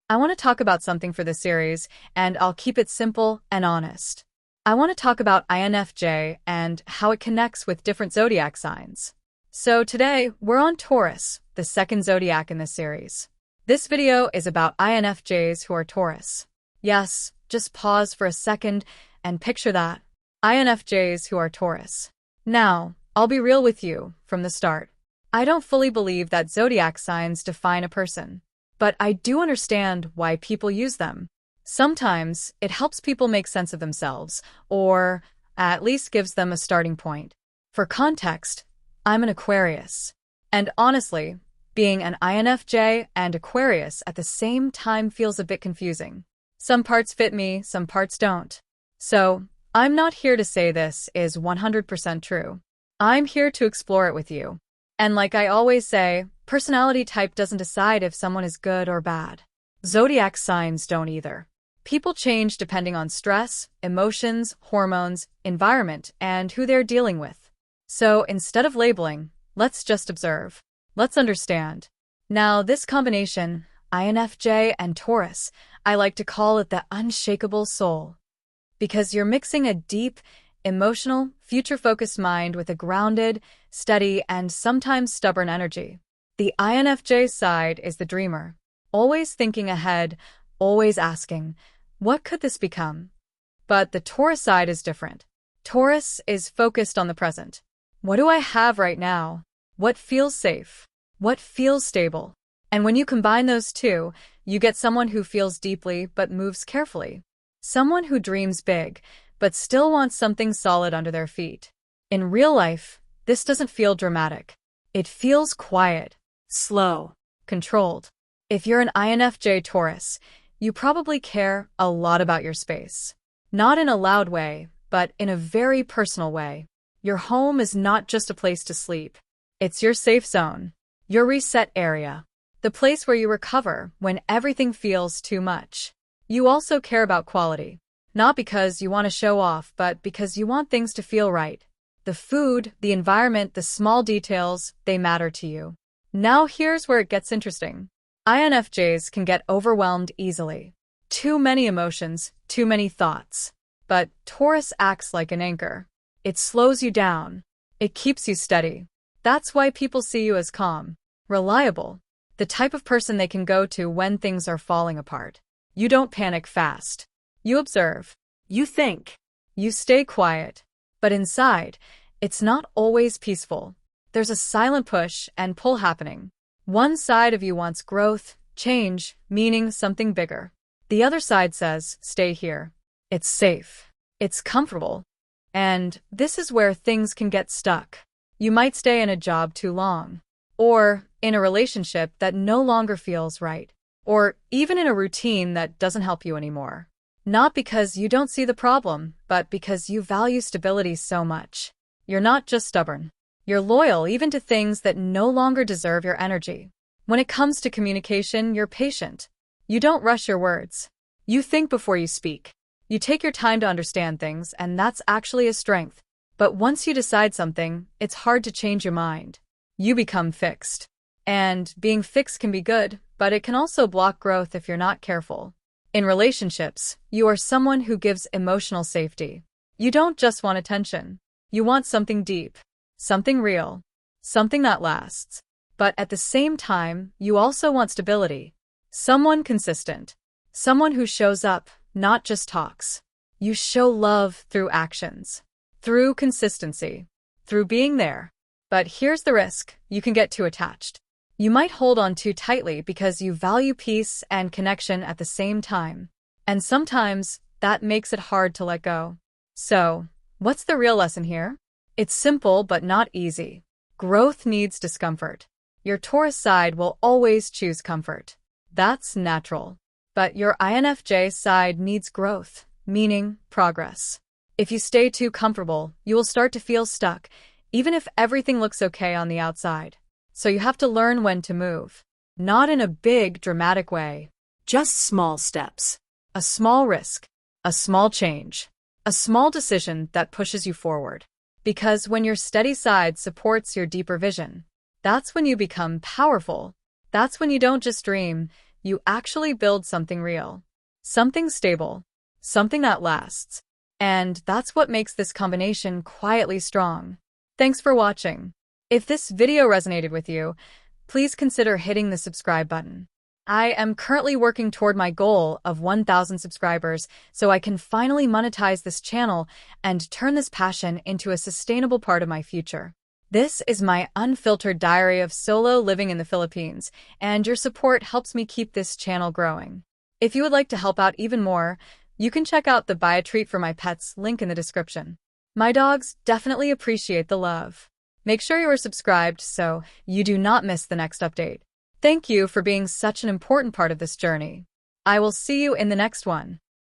I want to talk about something for this series, and I'll keep it simple and honest. I want to talk about INFJ and how it connects with different zodiac signs. So today, we're on Taurus, the second zodiac in this series. This video is about INFJs who are Taurus. Yes, just pause for a second and picture that. INFJs who are Taurus. Now, I'll be real with you from the start. I don't fully believe that zodiac signs define a person, but I do understand why people use them. Sometimes it helps people make sense of themselves, or at least gives them a starting point. For context, I'm an Aquarius. And honestly, being an INFJ and Aquarius at the same time feels a bit confusing. Some parts fit me, some parts don't. So, I'm not here to say this is 100% true. I'm here to explore it with you. And like I always say, personality type doesn't decide if someone is good or bad. Zodiac signs don't either. People change depending on stress, emotions, hormones, environment, and who they're dealing with. So instead of labeling, let's just observe. Let's understand. Now, this combination, INFJ and Taurus, I like to call it the unshakable soul. Because you're mixing a deep, emotional, future-focused mind with a grounded, steady, and sometimes stubborn energy. The INFJ side is the dreamer, always thinking ahead, always asking, what could this become? But the Taurus side is different. Taurus is focused on the present. What do I have right now? What feels safe? What feels stable? And when you combine those two, you get someone who feels deeply but moves carefully. Someone who dreams big, but still wants something solid under their feet. In real life, this doesn't feel dramatic. It feels quiet, slow, controlled. If you're an INFJ Taurus, you probably care a lot about your space. Not in a loud way, but in a very personal way. Your home is not just a place to sleep. It's your safe zone, your reset area, the place where you recover when everything feels too much. You also care about quality. Not because you want to show off, but because you want things to feel right. The food, the environment, the small details, they matter to you. Now here's where it gets interesting. INFJs can get overwhelmed easily. Too many emotions, too many thoughts. But Taurus acts like an anchor. It slows you down. It keeps you steady. That's why people see you as calm, reliable, the type of person they can go to when things are falling apart. You don't panic fast. You observe. You think. You stay quiet. But inside, it's not always peaceful. There's a silent push and pull happening. One side of you wants growth, change, meaning something bigger. The other side says, stay here. It's safe. It's comfortable. And this is where things can get stuck. You might stay in a job too long. Or in a relationship that no longer feels right. Or even in a routine that doesn't help you anymore. Not because you don't see the problem, but because you value stability so much. You're not just stubborn. You're loyal even to things that no longer deserve your energy. When it comes to communication, you're patient. You don't rush your words. You think before you speak. You take your time to understand things, and that's actually a strength. But once you decide something, it's hard to change your mind. You become fixed. And being fixed can be good, but it can also block growth if you're not careful. In relationships, you are someone who gives emotional safety. You don't just want attention. You want something deep, something real, something that lasts. But at the same time, you also want stability. Someone consistent. Someone who shows up, not just talks. You show love through actions, through consistency, through being there. But here's the risk: you can get too attached. You might hold on too tightly because you value peace and connection at the same time. And sometimes, that makes it hard to let go. So, what's the real lesson here? It's simple but not easy. Growth needs discomfort. Your Taurus side will always choose comfort. That's natural. But your INFJ side needs growth, meaning progress. If you stay too comfortable, you will start to feel stuck, even if everything looks okay on the outside. So you have to learn when to move. Not in a big, dramatic way. Just small steps. A small risk. A small change. A small decision that pushes you forward. Because when your steady side supports your deeper vision, that's when you become powerful. That's when you don't just dream, you actually build something real. Something stable. Something that lasts. And that's what makes this combination quietly strong. Thanks for watching. If this video resonated with you, please consider hitting the subscribe button. I am currently working toward my goal of 1,000 subscribers so I can finally monetize this channel and turn this passion into a sustainable part of my future. This is my unfiltered diary of solo living in the Philippines, and your support helps me keep this channel growing. If you would like to help out even more, you can check out the Buy a Treat for My Pets link in the description. My dogs definitely appreciate the love. Make sure you are subscribed so you do not miss the next update. Thank you for being such an important part of this journey. I will see you in the next one.